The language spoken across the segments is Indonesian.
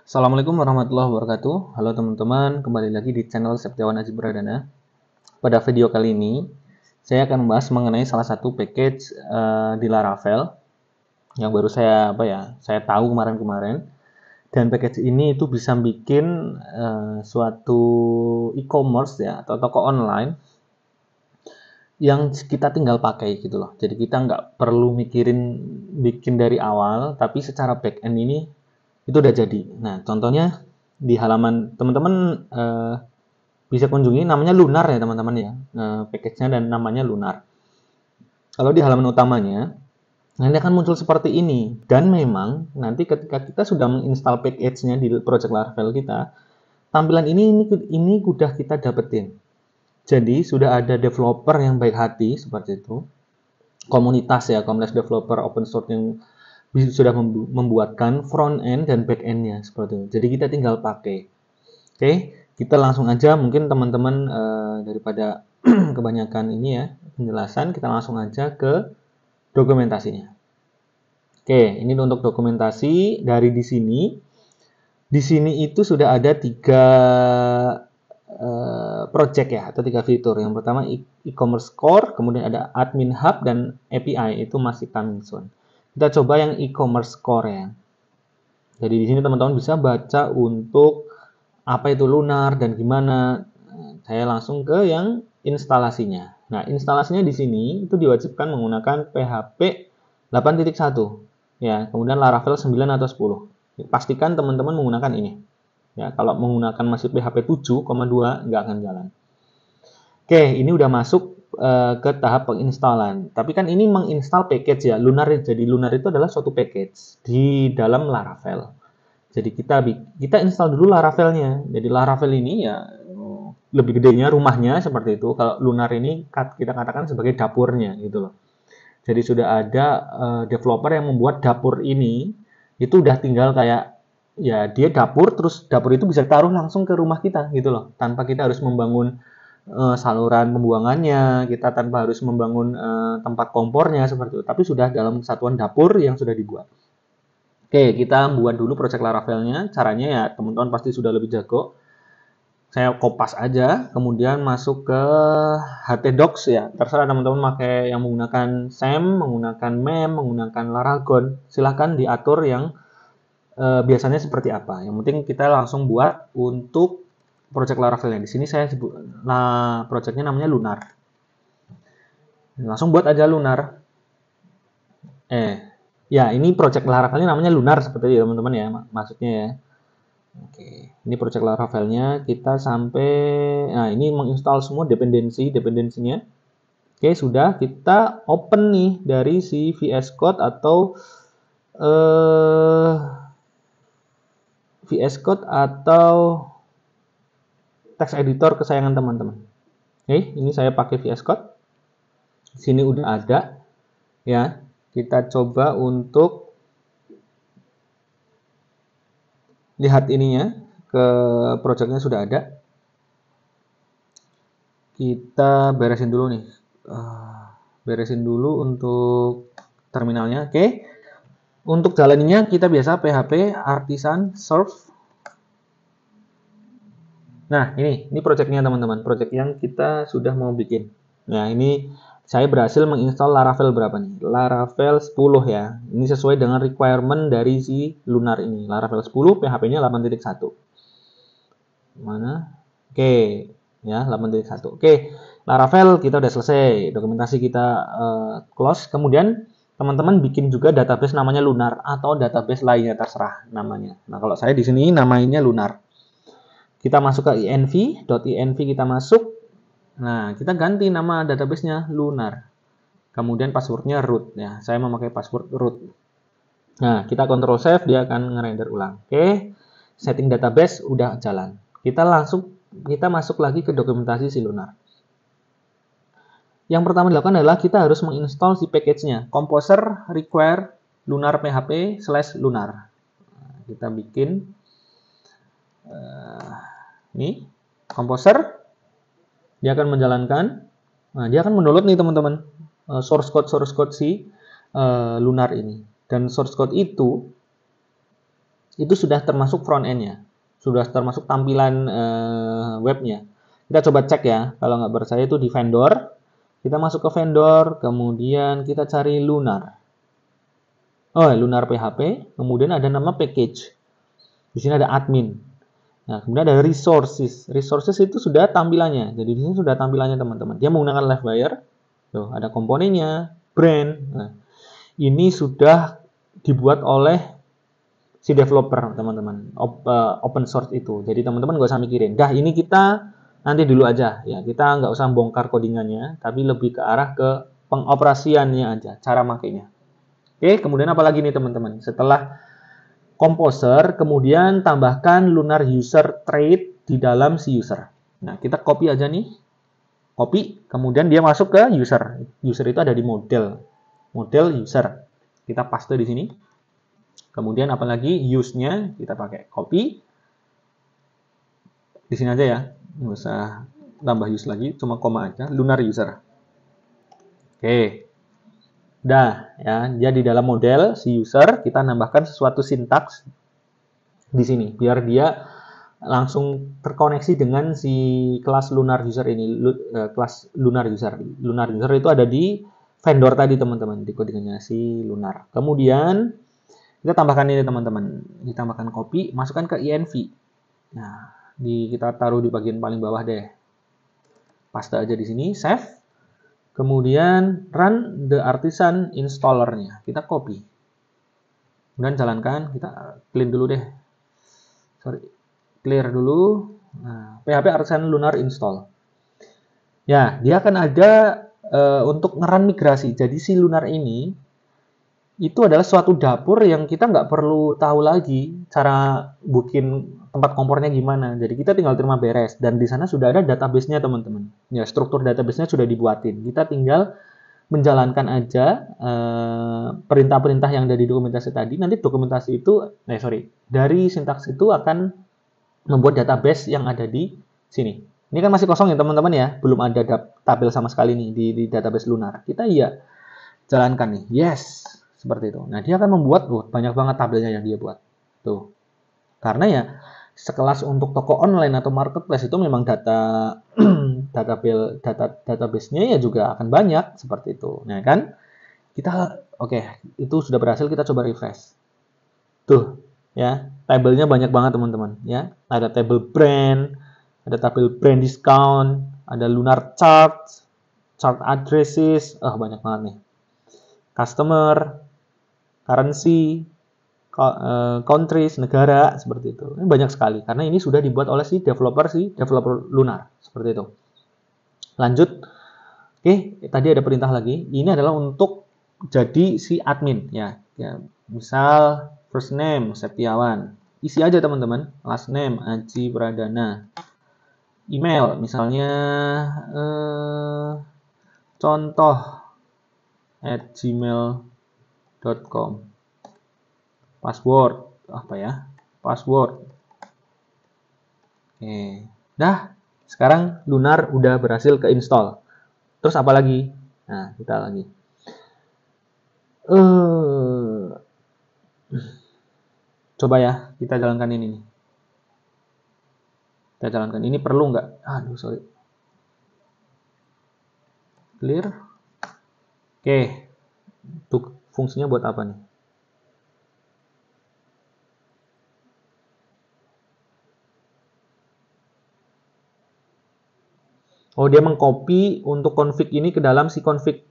Assalamualaikum warahmatullahi wabarakatuh. Halo teman-teman, kembali lagi di channel Septiawan Aji Pradana. Pada video kali ini, saya akan membahas mengenai salah satu package di Laravel yang baru saya tahu kemarin-kemarin. Dan package ini itu bisa bikin suatu e-commerce ya atau toko online yang kita tinggal pakai gitu loh. Jadi kita nggak perlu mikirin bikin dari awal, tapi secara back end ini itu udah jadi. Nah, contohnya di halaman teman-teman bisa kunjungi, namanya Lunar ya teman-teman ya, package-nya dan namanya Lunar. Kalau di halaman utamanya, nanti akan muncul seperti ini. Dan memang nanti ketika kita sudah menginstal package-nya di project Laravel kita, tampilan ini udah kita dapetin. Jadi sudah ada developer yang baik hati seperti itu, komunitas developer open source yang sudah membuatkan front end dan back end-nya seperti itu. Jadi kita tinggal pakai. Oke, kita langsung aja, mungkin teman-teman daripada kebanyakan ini ya penjelasan, kita langsung aja ke dokumentasinya. Oke, ini untuk dokumentasi dari di sini. Di sini itu sudah ada 3 project ya, atau 3 fitur. Yang pertama e-commerce core, kemudian ada admin hub dan API, itu masih coming soon. Kita coba yang e-commerce core ya. Jadi di sini teman-teman bisa baca untuk apa itu Lunar dan gimana. Saya langsung ke yang instalasinya. Nah, instalasinya di sini itu diwajibkan menggunakan PHP 8.1 ya, kemudian Laravel 9 atau 10. Pastikan teman-teman menggunakan ini. Ya, kalau menggunakan masih PHP 7,2 nggak akan jalan. Oke, ini udah masuk ke tahap penginstalan. Tapi kan ini menginstal package ya, Lunar. Jadi Lunar itu adalah suatu package di dalam Laravel. Jadi kita install dulu Laravelnya. Jadi Laravel ini ya lebih gedenya rumahnya seperti itu. Kalau Lunar ini kita katakan sebagai dapurnya gitu loh. Jadi sudah ada developer yang membuat dapur ini, itu udah tinggal kayak ya dia dapur, terus dapur itu bisa taruh langsung ke rumah kita gitu loh, tanpa kita harus membangun saluran pembuangannya, kita tanpa harus membangun tempat kompornya seperti itu, tapi sudah dalam satuan dapur yang sudah dibuat. Oke, kita buat dulu project Laravelnya. Caranya ya teman-teman pasti sudah lebih jago. Saya kopas aja, kemudian masuk ke htdocs ya. Terserah teman-teman pakai yang menggunakan SAM, menggunakan MEM, menggunakan Laragon. Silahkan diatur yang biasanya seperti apa. Yang penting kita langsung buat untuk project Laravelnya. Di sini saya sebut, projectnya namanya Lunar. Langsung buat aja Lunar. Ya ini project Laravelnya namanya Lunar seperti itu teman-teman ya, maksudnya ya. Oke, ini project Laravelnya kita sampai, nah ini menginstal semua dependensinya. Oke, sudah, kita open nih dari si VS Code atau text editor kesayangan teman-teman. Oke, ini saya pakai VS Code. Di sini udah ada ya. Kita coba untuk lihat ininya, ke projectnya sudah ada. Kita beresin dulu nih, beresin dulu untuk terminalnya. Oke, untuk jalaninya kita biasa PHP artisan serve. Nah ini projectnya teman-teman, project yang kita sudah mau bikin. Nah ini saya berhasil menginstal Laravel berapa nih? Laravel 10 ya. Ini sesuai dengan requirement dari si Lunar ini. Laravel 10, PHP-nya 8.1. Mana? Oke, ya 8.1. Oke, Laravel kita udah selesai. Dokumentasi kita close. Kemudian teman-teman bikin juga database namanya Lunar atau database lainnya, terserah namanya. Nah, kalau saya di sini namanya Lunar. Kita masuk ke env kita masuk. Nah, kita ganti nama database-nya Lunar. Kemudian passwordnya root ya. Saya memakai password root. Nah, kita control save, dia akan ngerender ulang. Oke, setting database udah jalan. Kita masuk lagi ke dokumentasi si Lunar. Yang pertama dilakukan adalah kita harus menginstall si package-nya. Composer require lunar php /lunar. Nah, kita bikin ini composer. Dia akan menjalankan. Nah, dia akan mendownload nih teman-teman source code si Lunar ini. Dan source code itu itu sudah termasuk front end-nya, sudah termasuk tampilan webnya. Kita coba cek ya, kalau nggak percaya itu di vendor, kita masuk ke vendor, kemudian kita cari Lunar. Oh, Lunar PHP, kemudian ada nama package. Di sini ada admin. Nah, kemudian ada resources. Resources itu sudah tampilannya. Jadi di sini sudah tampilannya teman-teman. Dia menggunakan Livewire. Tuh, ada komponennya, brand. Nah, ini sudah dibuat oleh si developer, teman-teman. Open source itu. Jadi teman-teman nggak usah mikirin. Dah, ini kita nanti dulu aja. Ya, kita nggak usah bongkar codingannya, tapi lebih ke arah ke pengoperasiannya aja, cara makainya. Oke, kemudian apa lagi nih teman-teman? Setelah Composer, kemudian tambahkan Lunar User Trait di dalam si user. Nah, kita copy aja nih. Copy, kemudian dia masuk ke user. User itu ada di model. Model user. Kita paste di sini. Kemudian apalagi use-nya kita pakai copy. Di sini aja ya. Nggak usah tambah use lagi, cuma koma aja. Lunar User. Oke. Udah ya, dia di dalam model si user, kita nambahkan sesuatu sintaks di sini biar dia langsung terkoneksi dengan si kelas Lunar User ini, kelas Lunar User. Lunar User itu ada di vendor tadi teman-teman, di codingannya si Lunar. Kemudian kita tambahkan ini teman-teman, kita tambahkan copy, masukkan ke env. Nah, kita taruh di bagian paling bawah deh. Paste aja di sini, save. Kemudian run the artisan installer-nya. Kita copy. Kemudian jalankan. Kita clean dulu deh. Clear dulu. Nah, PHP artisan lunar install. Ya, dia akan ada untuk ngerun migrasi. Jadi si lunar ini itu adalah suatu dapur yang kita nggak perlu tahu lagi cara bikin tempat kompornya gimana. Jadi kita tinggal terima beres dan di sana sudah ada database-nya teman-teman. Ya, struktur database-nya sudah dibuatin. Kita tinggal menjalankan aja perintah-perintah yang ada di dokumentasi tadi. Nanti dokumentasi itu, dari sintaks itu akan membuat database yang ada di sini. Ini kan masih kosong ya teman-teman ya, belum ada tabel sama sekali nih di database Lunar. Kita jalankan nih, yes. Seperti itu. Nah, dia akan membuat banyak banget tabelnya yang dia buat. Tuh. Karena ya sekelas untuk toko online atau marketplace itu memang database-nya ya juga akan banyak seperti itu. Nah, kan kita itu sudah berhasil, kita coba refresh. Tuh, ya. Tabelnya banyak banget teman-teman, ya. Ada tabel brand, ada tabel brand discount, ada lunar chart addresses, banyak banget nih. Customer, currency, countries, negara, seperti itu. Ini banyak sekali, karena ini sudah dibuat oleh si developer Lunar, seperti itu. Lanjut. Oke, tadi ada perintah lagi. Ini adalah untuk jadi si admin, ya. Misal, first name, Septiawan. Isi aja teman-teman. Last name, Aji Pradana. Email, misalnya, contoh, @gmail.com. Password apa ya? Password. Oke. Dah, sekarang Lunar udah berhasil keinstall. Terus apa lagi? Nah, kita lagi. Coba ya, kita jalankan ini nih. Kita jalankan. Ini perlu nggak? Aduh, sorry. Clear. Oke. Untuk fungsinya buat apa nih? Oh, dia mengcopy untuk config ini ke dalam si config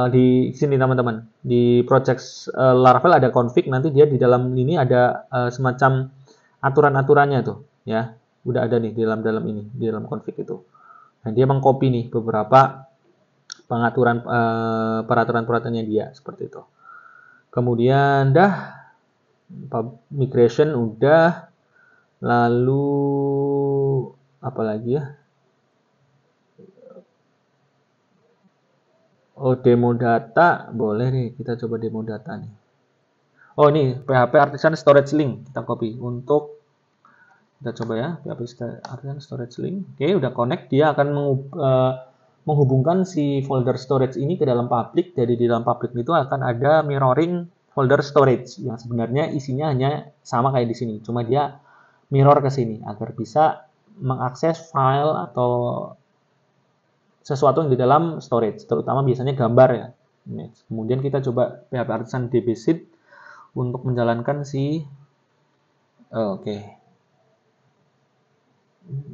di sini teman-teman. Di project Laravel ada config, nanti dia di dalam ini ada semacam aturan-aturannya tuh, ya. Udah ada nih di dalam ini, di dalam config itu. Nah, dia mengcopy nih beberapa pengaturan peraturan-peraturannya dia seperti itu. Kemudian migration udah, lalu apa lagi ya? Oh, demo data, boleh nih, kita coba demo data nih. Oh, ini PHP Artisan Storage Link, kita copy untuk, kita coba ya, PHP Artisan Storage Link. Oke, udah connect, dia akan menghubungkan si folder storage ini ke dalam public. Jadi di dalam public itu akan ada mirroring folder storage yang sebenarnya isinya hanya sama kayak di sini, cuma dia mirror ke sini agar bisa mengakses file atau sesuatu yang di dalam storage, terutama biasanya gambar ya. Kemudian kita coba PHP Artisan dbSeed untuk menjalankan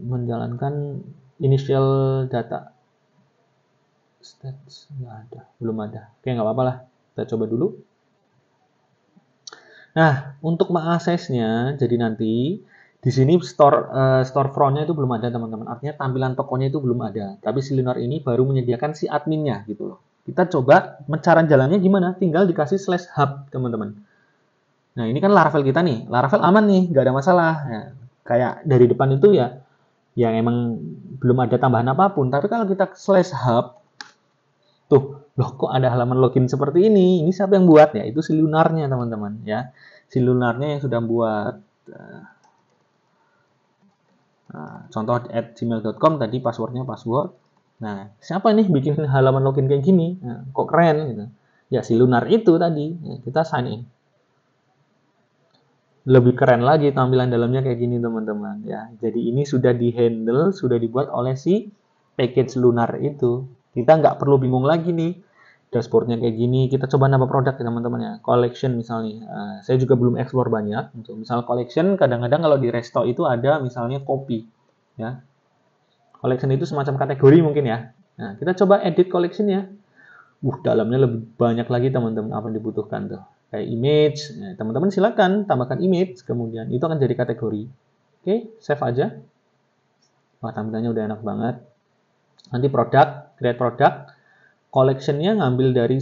menjalankan initial data. Stats nggak ada, belum ada. Oke, nggak apa-apa lah. Kita coba dulu. Nah, untuk mengaksesnya, jadi nanti di sini storefront-nya itu belum ada, teman-teman. Artinya tampilan tokonya itu belum ada. Tapi si Lunar ini baru menyediakan si adminnya gitu loh. Kita coba cara jalannya gimana? Tinggal dikasih /hub, teman-teman. Nah, ini kan Laravel kita nih. Laravel aman nih, nggak ada masalah. Nah, kayak dari depan itu ya, yang emang belum ada tambahan apapun. Tapi kalau kita /hub, tuh, loh kok ada halaman login seperti ini? Ini siapa yang buat ya? Itu si Lunarnya, teman-teman ya. Si Lunarnya yang sudah buat. Nah, contoh @gmail.com tadi passwordnya password. Nah, siapa nih bikin halaman login kayak gini? Nah, kok keren gitu. Ya si Lunar itu tadi. Nah, kita sign in. Lebih keren lagi tampilan dalamnya kayak gini, teman-teman ya. Jadi ini sudah di-handle, sudah dibuat oleh si package Lunar itu. Kita nggak perlu bingung lagi nih. Dashboardnya kayak gini. Kita coba nambah produk ya, teman-teman ya. Collection misalnya. Saya juga belum explore banyak. Untuk misal collection, kadang-kadang kalau di resto itu ada misalnya kopi. Ya. Collection itu semacam kategori mungkin ya. Nah, kita coba edit collection-nya. Dalamnya lebih banyak lagi, teman-teman, apa yang dibutuhkan tuh. Kayak image, nah, teman-teman silakan tambahkan image, kemudian itu akan jadi kategori. Oke, save aja. Wah, tampilannya udah enak banget. Nanti produk, create product, collection-nya ngambil dari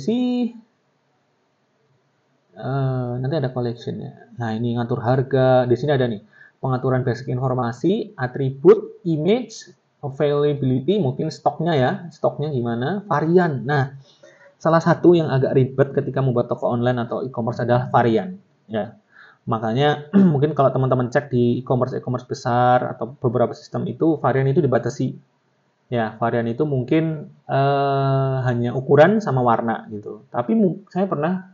nanti ada collection-nya. Nah, ini ngatur harga, di sini ada nih, pengaturan basic informasi, atribut, image, availability, mungkin stoknya ya, stoknya gimana, varian. Nah, salah satu yang agak ribet ketika membuat toko online atau e-commerce adalah varian. Ya, makanya mungkin kalau teman-teman cek di e-commerce besar atau beberapa sistem itu varian itu dibatasi. Ya, varian itu mungkin hanya ukuran sama warna gitu. Tapi saya pernah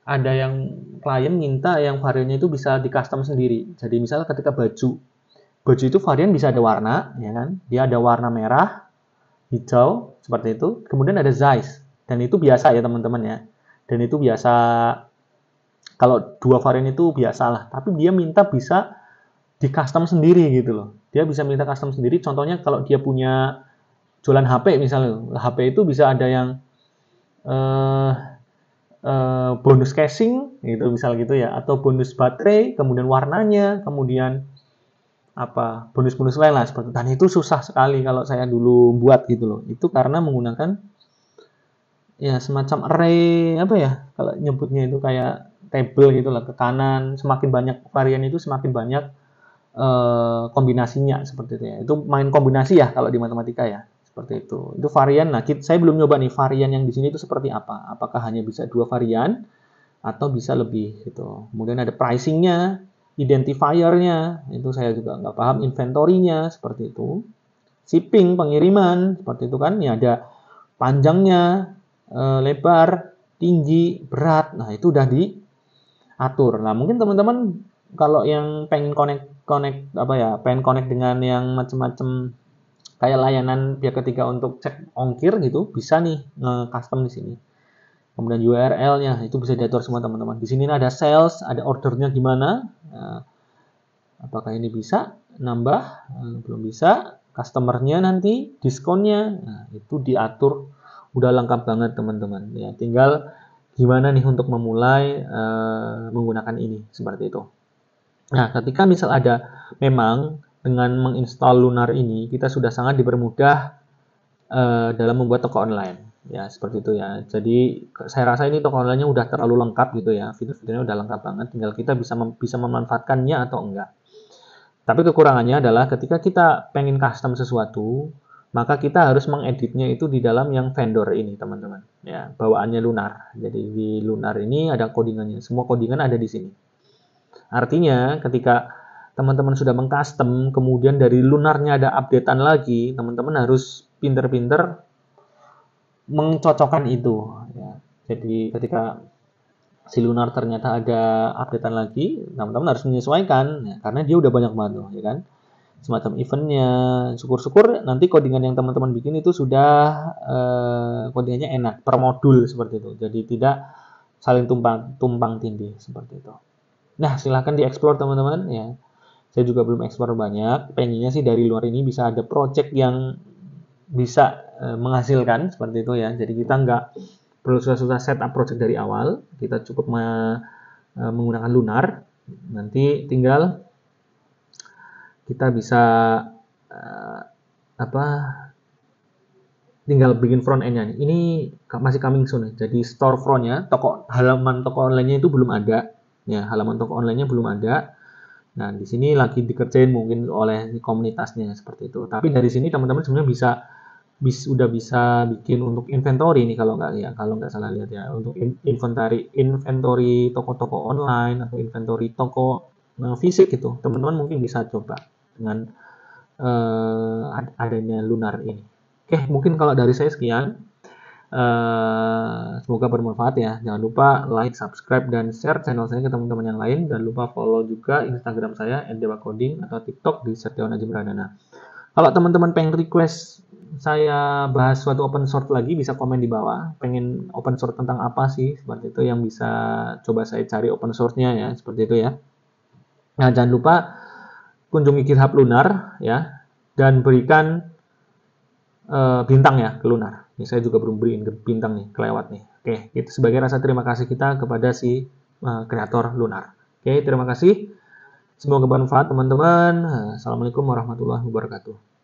ada yang klien minta yang variannya itu bisa di custom sendiri. Jadi misalnya ketika baju itu varian bisa ada warna, ya kan? Dia ada warna merah, hijau seperti itu. Kemudian ada size. Dan itu biasa ya, teman-teman ya. Dan itu biasa, kalau dua varian itu biasa lah. Tapi dia minta bisa di custom sendiri gitu loh. Dia bisa minta custom sendiri. Contohnya kalau dia punya jualan HP misalnya. HP itu bisa ada yang bonus casing gitu misal gitu ya. Atau bonus baterai, kemudian warnanya, kemudian bonus-bonus lain lah seperti itu. Dan itu susah sekali kalau saya dulu buat gitu loh. Itu karena menggunakan ya semacam array kalau nyebutnya itu kayak table gitulah, ke kanan semakin banyak varian itu semakin banyak kombinasinya seperti itu ya. Itu main kombinasi ya kalau di matematika ya, seperti itu. Itu varian. Nah, saya belum nyoba nih varian yang di sini itu seperti apa. Apakah hanya bisa 2 varian atau bisa lebih gitu. Kemudian ada pricing-nya, identifier-nya, itu saya juga nggak paham, inventory-nya seperti itu. Shipping, pengiriman, seperti itu kan. Ya ada panjangnya, lebar, tinggi, berat. Nah, itu udah diatur. Nah, mungkin teman-teman kalau yang pengen pengen connect dengan yang macam-macam kayak layanan pihak ketiga untuk cek ongkir gitu, bisa nih nge-custom di sini. Kemudian URL-nya itu bisa diatur semua, teman-teman. Di sini ada sales, ada ordernya gimana. Nah, apakah ini bisa nambah? Belum bisa. Customer-nya nanti, diskonnya, nah, itu diatur. Udah lengkap banget, teman-teman. Ya, tinggal gimana nih untuk memulai menggunakan ini seperti itu. Nah, ketika misal ada memang dengan menginstal Lunar ini kita sudah sangat dipermudah dalam membuat toko online. Ya, seperti itu ya. Jadi saya rasa ini toko online-nya udah terlalu lengkap gitu ya. Fitur-fiturnya udah lengkap banget, tinggal kita bisa memanfaatkannya atau enggak. Tapi kekurangannya adalah ketika kita pengen custom sesuatu, maka kita harus mengeditnya itu di dalam yang vendor ini, teman-teman. Ya, bawaannya Lunar. Jadi di Lunar ini ada codingannya. Semua codingan ada di sini. Artinya ketika teman-teman sudah mengcustom, kemudian dari Lunarnya ada updatean lagi, teman-teman harus pinter-pinter mencocokkan itu. Ya. Jadi ketika si Lunar ternyata ada updatean lagi, teman-teman harus menyesuaikan ya, karena dia udah banyak banget ya kan, semacam eventnya. Syukur-syukur nanti codingan yang teman-teman bikin itu sudah codingannya enak per modul seperti itu, jadi tidak saling tumpang tindih seperti itu. Nah, silahkan dieksplor teman-teman ya. Saya juga belum eksplor banyak, pengennya sih dari luar ini bisa ada project yang bisa menghasilkan seperti itu ya. Jadi kita nggak perlu susah-susah setup project dari awal, kita cukup menggunakan Lunar. Nanti tinggal kita bisa tinggal bikin front end-nya. Ini masih coming soon ya. Jadi storefront-nya, halaman toko online-nya itu belum ada. Ya, halaman toko online-nya belum ada. Nah, di sini lagi dikerjain mungkin oleh komunitasnya seperti itu. Tapi dari sini teman-teman sebenarnya udah bisa bikin untuk inventory nih kalau nggak salah lihat ya, untuk inventory toko-toko online atau inventory toko fisik gitu. Teman-teman mungkin bisa coba dengan adanya Lunar ini. Oke, mungkin kalau dari saya sekian. Semoga bermanfaat ya. Jangan lupa like, subscribe, dan share channel saya ke teman-teman yang lain. Jangan lupa follow juga Instagram saya @dewacoding atau TikTok di Setiawan Aji Pradana. Kalau teman-teman pengen request saya bahas suatu open source lagi, bisa komen di bawah. Pengen open source tentang apa sih? Seperti itu yang bisa coba saya cari open source-nya ya, seperti itu ya. Nah, jangan lupa kunjungi GitHub Lunar ya, dan berikan bintang ya ke Lunar. Ini saya juga belum beriin bintang nih, kelewat nih. Oke, itu sebagai rasa terima kasih kita kepada si kreator Lunar. Oke, terima kasih. Semoga bermanfaat teman-teman. Assalamualaikum warahmatullahi wabarakatuh.